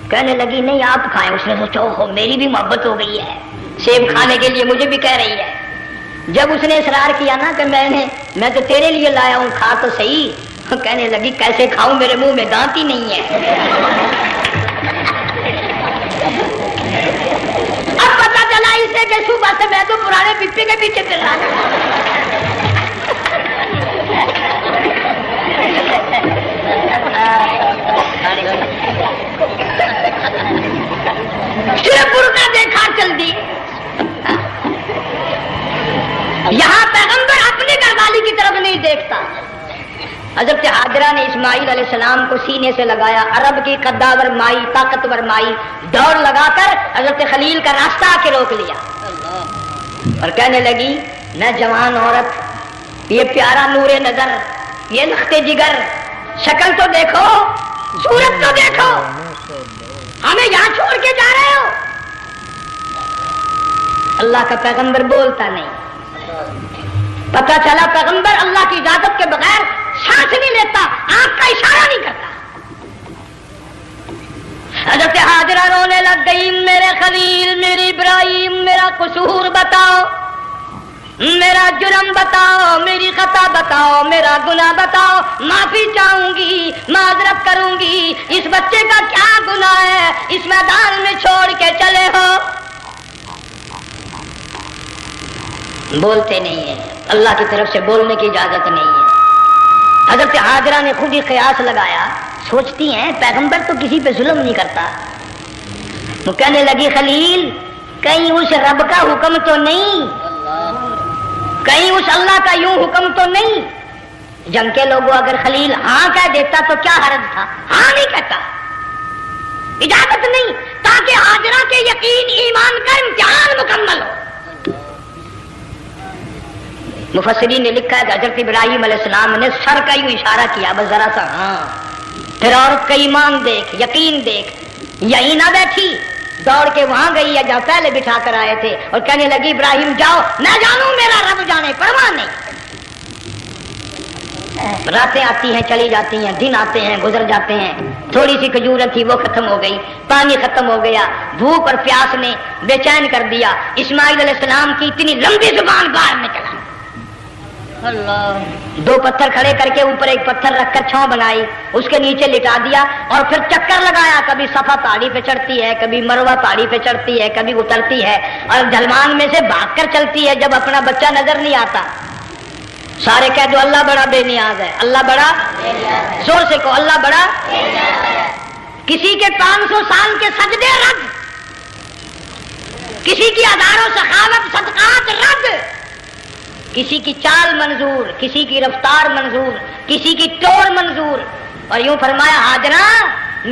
کہنے لگی نہیں آپ کھائیں۔ اس نے سوچا اوہ میری بھی محبت ہو گئی ہے، سیب کھانے کے لیے مجھے بھی کہہ رہی ہے۔ جب اس نے اصرار کیا نا کہ میں تو تیرے لیے لایا ہوں، کھا تو صحیح، کہنے لگی کیسے کھاؤں، میرے منہ میں دانت ہی نہیں ہے۔ اب پتا چلا اسے کہ صبح سے میں تو پرانے پپے کے پیچھے پھر رہا تھا۔ برقع دیکھا چل دی۔ یہاں پیغمبر اپنے گھر والی کی طرف نہیں دیکھتا۔ حضرت ہاجرہ نے اسماعیل علیہ السلام کو سینے سے لگایا، عرب کی قداور مائی، طاقتور مائی، دوڑ لگا کر حضرت خلیل کا راستہ آ کے روک لیا اور کہنے لگی میں جوان عورت، یہ پیارا نور نظر، یہ لخت جگر، شکل تو دیکھو، صورت تو دیکھو، ہمیں یہاں چھوڑ کے جا رہے ہو؟ اللہ کا پیغمبر بولتا نہیں۔ پتا چلا پیغمبر اللہ کی اجازت کے بغیر سانس نہیں لیتا، آنکھ کا اشارہ نہیں کرتا۔ حضرت ہاجرہ رونے لگ گئی، میرے خلیل، میرے ابراہیم، میرا قصور بتاؤ، میرا جرم بتاؤ، میری خطا بتاؤ، میرا گناہ بتاؤ، معافی چاہوں گی، معذرت کروں گی، اس بچے کا کیا گناہ ہے، اس میدان میں چھوڑ کے چلے ہو؟ بولتے نہیں ہیں، اللہ کی طرف سے بولنے کی اجازت نہیں ہے۔ حضرت ہاجرہ نے خود ہی قیاس لگایا، سوچتی ہیں پیغمبر تو کسی پہ ظلم نہیں کرتا۔ وہ کہنے لگی خلیل، کہیں اس رب کا حکم تو نہیں، کہیں اس اللہ کا یوں حکم تو نہیں؟ جنگ کے لوگوں اگر خلیل ہاں کہہ دیتا تو کیا حرج تھا؟ ہاں نہیں کہتا، اجازت نہیں، تاکہ ہاجرہ کے یقین ایمان کا امتحان مکمل ہو۔ مفسرین نے لکھا ہے کہ حضرت ابراہیم علیہ السلام نے سر کا یوں اشارہ کیا، بس ذرا سا ہاں، پھر عورت کا ایمان دیکھ، یقین دیکھ، یہیں نہ بیٹھی، دوڑ کے وہاں گئی ہے جہاں پہلے بٹھا کر آئے تھے، اور کہنے لگی ابراہیم جاؤ، میں جانوں میرا رب جانے، پرواہ نہیں۔ راتیں آتی ہیں چلی جاتی ہیں، دن آتے ہیں گزر جاتے ہیں، تھوڑی سی کھجوریں تھی وہ ختم ہو گئی، پانی ختم ہو گیا، بھوک اور پیاس نے بے چین کر دیا، اسماعیل علیہ السلام کی اتنی لمبی زبان باہر نکلا، دو پتھر کھڑے کر کے اوپر ایک پتھر رکھ کر چھاؤں بنائی، اس کے نیچے لٹا دیا اور پھر چکر لگایا، کبھی صفا پہاڑی پہ چڑھتی ہے، کبھی مروہ پہاڑی پہ چڑھتی ہے، کبھی اترتی ہے اور ڈھلوان میں سے بھاگ کر چلتی ہے جب اپنا بچہ نظر نہیں آتا۔ سارے کہہ دو اللہ بڑا بے نیاز ہے، اللہ بڑا، زور سے کہو اللہ بڑا۔ کسی کے 500 سال کے سجدے رد، کسی کی ہزاروں سخاوت صدقات رد، کسی کی چال منظور، کسی کی رفتار منظور، کسی کی ٹور منظور، اور یوں فرمایا ہاجرہ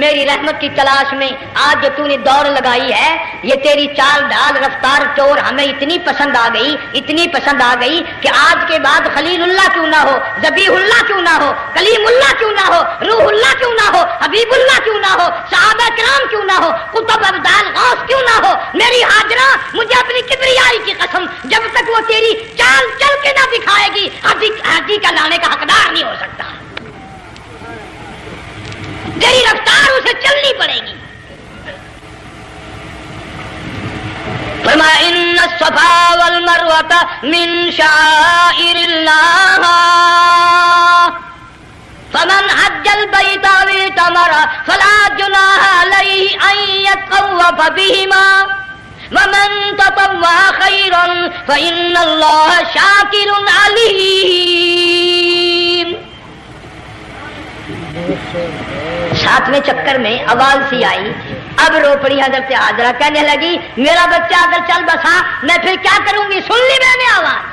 میری رحمت کی تلاش میں آج جو تو نے دوڑ لگائی ہے، یہ تیری چال ڈھال رفتار ٹور ہمیں اتنی پسند آ گئی، اتنی پسند آ گئی کہ آج کے بعد خلیل اللہ کیوں نہ ہو، ذبیح اللہ کیوں نہ ہو، کلیم اللہ کیوں نہ ہو، روح اللہ کیوں نہ ہو، حبیب اللہ کیوں نہ ہو، صحابہ کرام کیوں نہ ہو، قطب ابدال غوث کیوں نہ ہو، میری ہاجرہ مجھے اپنی کبریائی کی قسم جب تک وہ تیری چال چل کے نہ دکھائے گی حاجی کا لانے کا حقدار نہیں ہو سکتا، تیری رفتار اسے چلنی پڑے گی۔ فرمایا ان الصفا والمروہ من شعائر اللہ فمن حج البیت او اعتمر فلا جناح علیہ ان یطوف بہما ومن تطوع خیرا فإن اللہ شاکر علیم۔ ساتویں چکر میں آواز سی آئی، اب رو پڑی حضرت ہاجرہ، کہنے لگی میرا بچہ اگر چل بسا میں پھر کیا کروں گی، سن لی میں نے آواز۔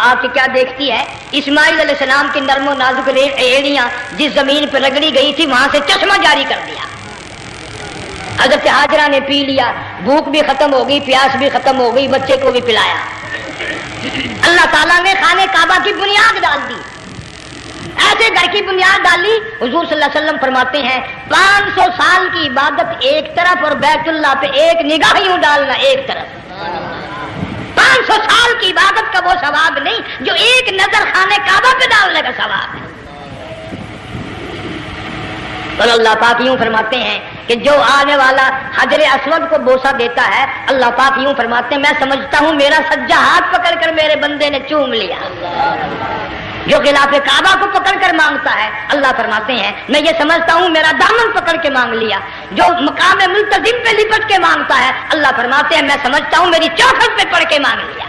آپ کی کیا دیکھتی ہے، اسماعیل علیہ السلام کی نرم و نازک ایڑیاں جس زمین پہ رگڑی گئی تھی وہاں سے چشمہ جاری کر دیا، حضرت ہاجرہ نے پی لیا، بھوک بھی ختم ہو گئی، پیاس بھی ختم ہو گئی، بچے کو بھی پلایا۔ اللہ تعالیٰ نے خانہ کعبہ کی بنیاد ڈال دی، ایسے گھر کی بنیاد ڈالی، حضور صلی اللہ علیہ وسلم فرماتے ہیں 500 سال کی عبادت ایک طرف اور بیت اللہ پہ ایک نگاہ یوں ڈالنا ایک طرف، 500 سال کی عبادت کا وہ ثواب نہیں جو ایک نظر خانہ کعبہ پہ ڈالنے کا ثواب ہے۔ اور اللہ پاک یوں فرماتے ہیں کہ جو آنے والا حجر اسود کو بوسہ دیتا ہے، اللہ پاک یوں فرماتے ہیں میں سمجھتا ہوں میرا سجا ہاتھ پکڑ کر میرے بندے نے چوم لیا، جو خلاف کعبہ کو پکڑ کر مانگتا ہے اللہ فرماتے ہیں میں یہ سمجھتا ہوں میرا دامن پکڑ کے مانگ لیا، جو مقام ملتزم پہ لپٹ کے مانگتا ہے اللہ فرماتے ہیں میں سمجھتا ہوں میری چوکھٹ پہ پڑھ کے مانگ لیا۔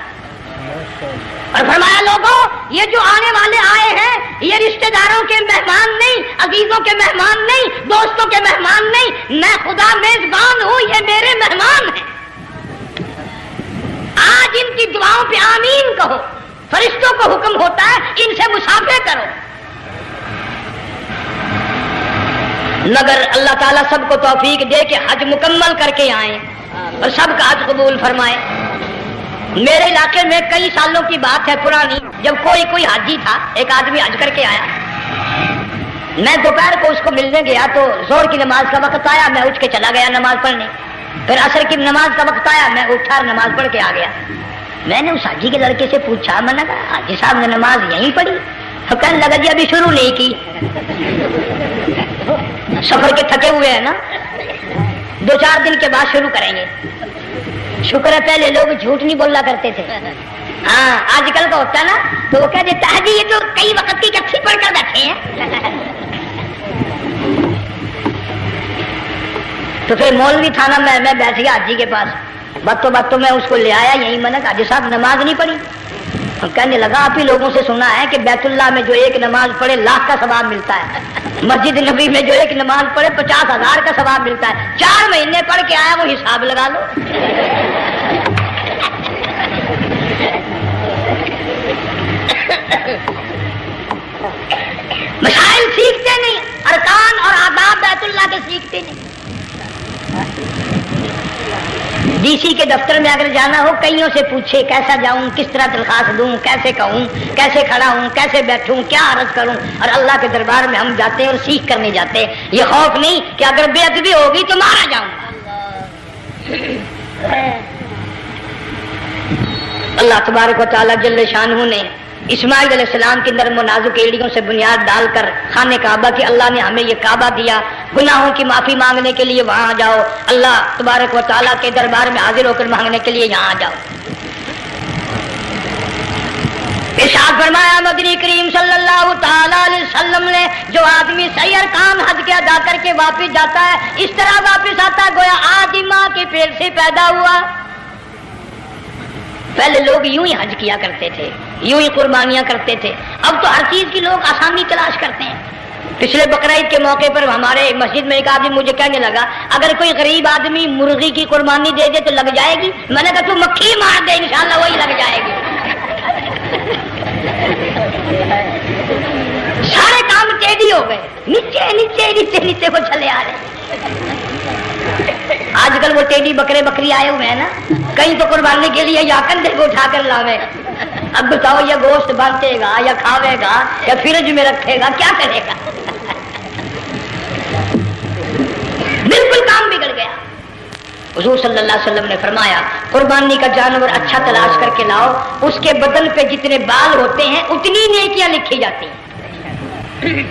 اور فرمایا لوگوں یہ جو آنے والے آئے ہیں یہ رشتہ داروں کے مہمان نہیں، عزیزوں کے مہمان نہیں، دوستوں کے مہمان نہیں، میں خدا میزبان ہوں، یہ میرے مہمان ہیں، آج ان کی دعاؤں پہ آمین کہو، فرشتوں کو حکم ہوتا ہے ان سے مسافہ کرو، مگر اللہ تعالیٰ سب کو توفیق دے کہ حج مکمل کر کے آئیں اور سب کا حج قبول فرمائے۔ میرے علاقے میں کئی سالوں کی بات ہے پرانی، جب کوئی حاجی تھا، ایک آدمی حج کر کے آیا، میں دوپہر کو اس کو ملنے گیا تو ظہر کی نماز کا وقت آیا، میں اٹھ کے چلا گیا نماز پڑھنے، پھر عصر کی نماز کا وقت آیا، میں اٹھا اور نماز پڑھ کے آ گیا۔ میں نے اس حاجی کے لڑکے سے پوچھا، میں نے کہا حاجی صاحب نے نماز یہیں پڑھی؟ تو کہنے لگا جی ابھی شروع نہیں کی، سفر کے تھکے ہوئے ہیں نا، 2-4 دن کے بعد شروع کریں گے۔ شکر ہے پہلے لوگ جھوٹ نہیں بولا کرتے تھے، ہاں آج کل کا ہوتا ہے نا تو وہ کہہ دیتا ہے جی یہ تو کئی وقت کی کچھی پڑھ کر بیٹھے ہیں۔ تو پھر مولوی تھا نا، میں بیٹھ گیا حاجی کے پاس، باتوں میں اس کو لے آیا، یہی میں نے کہا حاجی صاحب نماز نہیں پڑھی؟ کہنے لگا آپ ہی لوگوں سے سنا ہے کہ بیت اللہ میں جو ایک نماز پڑھے لاکھ کا ثواب ملتا ہے، مسجد نبی میں جو ایک نماز پڑھے 50,000 کا ثواب ملتا ہے، 4 مہینے پڑھ کے آیا، وہ حساب لگا لو۔ مسائل سیکھتے نہیں، ارکان اور آداب بیت اللہ کے سیکھتے نہیں۔ ڈی سی کے دفتر میں اگر جانا ہو کئیوں سے پوچھے کیسا جاؤں، کس طرح درخواست دوں، کیسے کہوں، کیسے کھڑا ہوں، کیسے بیٹھوں، کیا عرض کروں، اور اللہ کے دربار میں ہم جاتے ہیں اور سیکھ کرنے جاتے ہیں، یہ خوف نہیں کہ اگر بے ادبی ہوگی تو مارا جاؤں گا۔ اللہ تبارک و تعالیٰ جل شانہ نے اسماعیل علیہ السلام کی نرم و نازک ایڑیوں سے بنیاد ڈال کر خانہ کعبہ کی اللہ نے ہمیں یہ کعبہ دیا، گناہوں کی معافی مانگنے کے لیے وہاں جاؤ، اللہ تبارک و تعالیٰ کے دربار میں حاضر ہو کر مانگنے کے لیے یہاں جاؤ۔ ارشاد فرمایا مدنی کریم صلی اللہ تعالی علیہ وسلم نے جو آدمی صحیح ارکان حج کے ادا کر کے واپس جاتا ہے اس طرح واپس آتا ہے گویا آج ہی ماں کے پیٹ سے پیدا ہوا۔ پہلے لوگ یوں ہی حج کیا کرتے تھے، یوں ہی قربانیاں کرتے تھے، اب تو ہر چیز کی لوگ آسانی تلاش کرتے ہیں۔ پچھلے بقرعید کے موقع پر ہمارے مسجد میں ایک آدمی مجھے کہنے لگا اگر کوئی غریب آدمی مرغی کی قربانی دے دے تو لگ جائے گی؟ میں نے کہا تو مکھی مار دے انشاءاللہ وہی لگ جائے گی۔ سارے کام ٹیڑھی ہو گئے، نیچے نیچے نیچے نیچے کو چلے آ رہے۔ آج کل وہ ٹیڑھی بکرے بکری آئے ہوئے ہیں نا، کہیں تو قربانی کے لیے یا کندھے کو اٹھا کر لاوے۔ اب بتاؤ یا گوشت بانٹے گا یا کھاوے گا یا فریج میں رکھے گا، کیا کرے گا؟ بالکل کام بگڑ گیا۔ حضور صلی اللہ علیہ وسلم نے فرمایا قربانی کا جانور اچھا تلاش کر کے لاؤ، اس کے بدن پہ جتنے بال ہوتے ہیں اتنی نیکیاں لکھی جاتی ہیں۔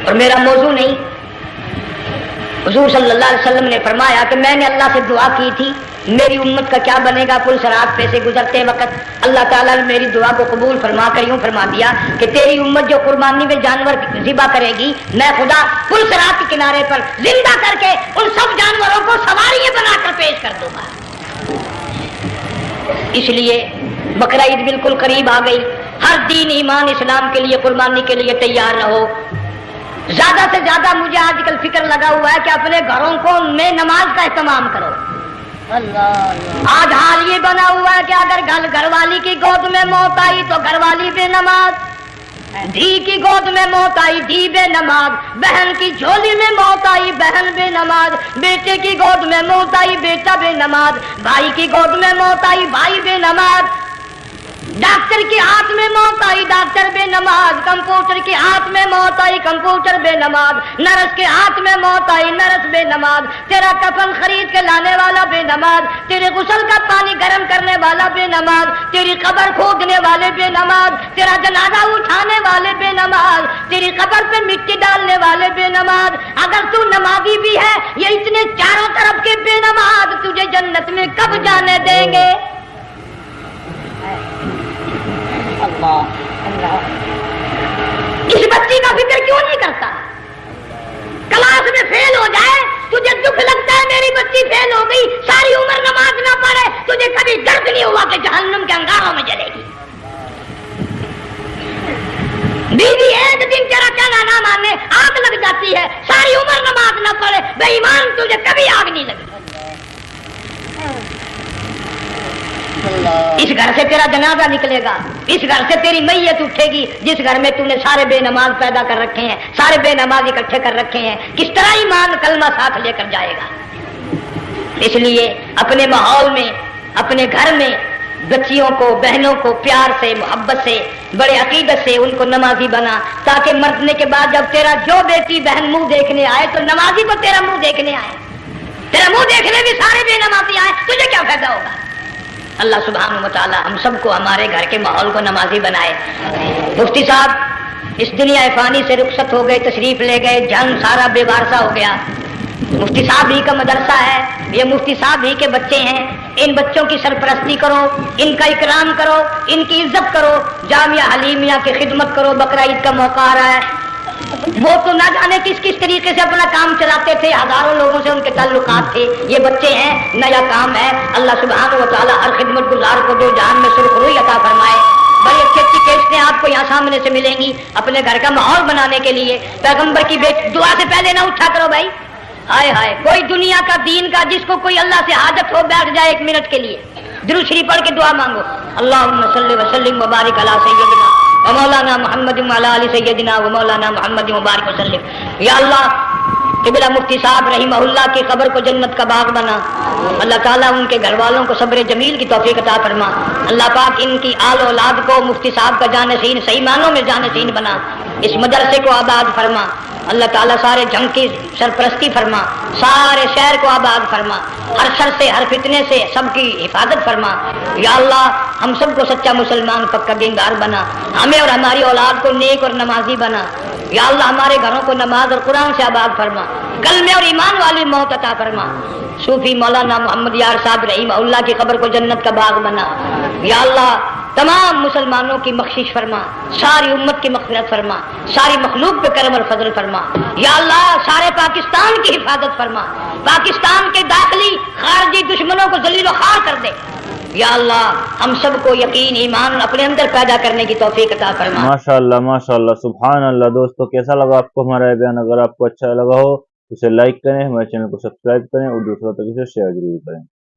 اور میرا موضوع نہیں، حضور صلی اللہ علیہ وسلم نے فرمایا کہ میں نے اللہ سے دعا کی تھی میری امت کا کیا بنے گا، پل صراط پہ سے گزرتے وقت اللہ تعالیٰ نے میری دعا کو قبول فرما کر یوں فرما دیا کہ تیری امت جو قربانی میں جانور ذبح کرے گی میں خدا پل صراط کے کنارے پر زندہ کر کے ان سب جانوروں کو سواریاں بنا کر پیش کر دوں گا۔ اس لیے بقرعید بالکل قریب آ گئی، ہر دین ایمان اسلام کے لیے قربانی کے لیے تیار رہو۔ زیادہ سے زیادہ مجھے آج کل فکر لگا ہوا ہے کہ اپنے گھروں کو میں نماز کا اہتمام کرو۔ آج حال یہ بنا ہوا ہے کہ اگر گھر والی کی گود میں موت آئی تو گھر والی بے نماز، دھی کی گود میں موت آئی دھی بے نماز، بہن کی جھولی میں موت آئی بہن بے نماز، بیٹے کی گود میں موت آئی بیٹا بے نماز، بھائی کی گود میں موت آئی بھائی بے نماز، ڈاکٹر کے ہاتھ میں موت آئی ڈاکٹر بے نماز، کمپیوٹر کے ہاتھ میں موت آئی کمپیوٹر بے نماز، نرس کے ہاتھ میں موت آئی نرس بے نماز، تیرا کفن خرید کے لانے والا بے نماز، تیرے غسل کا پانی گرم کرنے والا بے نماز، تیری قبر کھودنے والے بے نماز، تیرا جنازہ اٹھانے والے بے نماز، تیری قبر پہ مٹی ڈالنے والے بے نماز۔ اگر تو نمازی بھی ہے یہ اتنے چاروں طرف کے بے نماز تجھے جنت میں کب جانے دیں گے؟ اس بچی کا فکر کیوں نہیں کرتا؟ کلاس میں فیل ہو جائے تجھے دکھ لگتا ہے میری بچی فیل ہو گئی، ساری عمر نماز نہ پڑھے تجھے کبھی درد نہیں ہوا کہ جہنم کے انگاروں میں جلے گی۔ بیوی ایک دن تیرا کہنا نہ مانے آگ لگ جاتی ہے، ساری عمر نماز نہ پڑھے بے ایمان تجھے کبھی آگ نہیں لگی۔ اس گھر سے تیرا جنازہ نکلے گا، اس گھر سے تیری میت اٹھے گی جس گھر میں تو نے سارے بے نماز پیدا کر رکھے ہیں، سارے بے نماز اکٹھے کر رکھے ہیں، کس طرح ایمان کلمہ ساتھ لے کر جائے گا؟ اس لیے اپنے ماحول میں اپنے گھر میں بچیوں کو بہنوں کو پیار سے محبت سے بڑے عقیدت سے ان کو نمازی بنا، تاکہ مرنے کے بعد جب تیرا جو بیٹی بہن منہ دیکھنے آئے تو نمازی کو تیرا منہ دیکھنے آئے، تیرا منہ دیکھنے بھی سارے بے نمازی آئے، تجھے کیا فائدہ ہوگا؟ اللہ سبحانہ و تعالی ہم سب کو ہمارے گھر کے ماحول کو نمازی بنائے۔ مفتی صاحب اس دنیا فانی سے رخصت ہو گئے، تشریف لے گئے، جنگ سارا بے وارثہ ہو گیا۔ مفتی صاحب ہی کا مدرسہ ہے، یہ مفتی صاحب ہی کے بچے ہیں، ان بچوں کی سرپرستی کرو، ان کا اکرام کرو، ان کی عزت کرو، جامعہ حلیمیہ کی خدمت کرو۔ بقرعید کا موقع آ رہا ہے، وہ تو نہ جانے کس کس طریقے سے اپنا کام چلاتے تھے، ہزاروں لوگوں سے ان کے تعلقات تھے، یہ بچے ہیں، نیا کام ہے۔ اللہ سبحانہ و تعالیٰ ہر خدمت گزار کو جو جہان میں سرخروئی عطا فرمائے۔ بڑی اچھی اچھی کیسٹیں آپ کو یہاں سامنے سے ملیں گی اپنے گھر کا ماحول بنانے کے لیے۔ پیغمبر کی دعا سے پہلے نہ اٹھا کرو بھائی، ہائے ہائے کوئی دنیا کا دین کا جس کو کوئی اللہ سے حاجت ہو بیٹھ جائے ایک منٹ کے لیے درود شریف پڑھ کے دعا مانگو، اللہم صلی وسلم وبارک علی سیدنا و مولانا محمد وعلی آل سیدنا و مولانا محمد وبارک وسلم۔ یا اللہ قبلہ مفتی صاحب رحمہ اللہ کی قبر کو جنت کا باغ بنا، اللہ تعالیٰ ان کے گھر والوں کو صبر جمیل کی توفیق عطا فرما، اللہ پاک ان کی آل اولاد کو مفتی صاحب کا جانشین صحیح معنوں میں جانشین بنا، اس مدرسے کو آباد فرما، اللہ تعالیٰ سارے جنگ کی سرپرستی فرما، سارے شہر کو آباد فرما، ہر شر سے ہر فتنے سے سب کی حفاظت فرما۔ یا اللہ ہم سب کو سچا مسلمان پکا دیندار بنا، ہمیں اور ہماری اولاد کو نیک اور نمازی بنا۔ یا اللہ ہمارے گھروں کو نماز اور قرآن سے آباد فرما، کلمے اور ایمان والی موت عطا فرما۔ صوفی مولانا محمد یار صاحب رحمہ اللہ کی قبر کو جنت کا باغ بنا۔ یا اللہ تمام مسلمانوں کی بخشش فرما، ساری امت کی مغفرت فرما، ساری مخلوق پہ کرم اور فضل فرما۔ یا اللہ سارے پاکستان کی حفاظت فرما، پاکستان کے داخلی خارجی دشمنوں کو ذلیل و خوار کر دے۔ یا اللہ ہم سب کو یقین ایمان اپنے اندر پیدا کرنے کی توفیق عطا فرما۔ ماشاء اللہ سبحان اللہ۔ دوستو کیسا لگا آپ کو ہمارا یہ بیان؟ اگر آپ کو اچھا لگا ہو تو اسے لائک کریں، ہمارے چینل کو سبسکرائب کریں اور دوسروں تک اسے شیئر ضرور کریں۔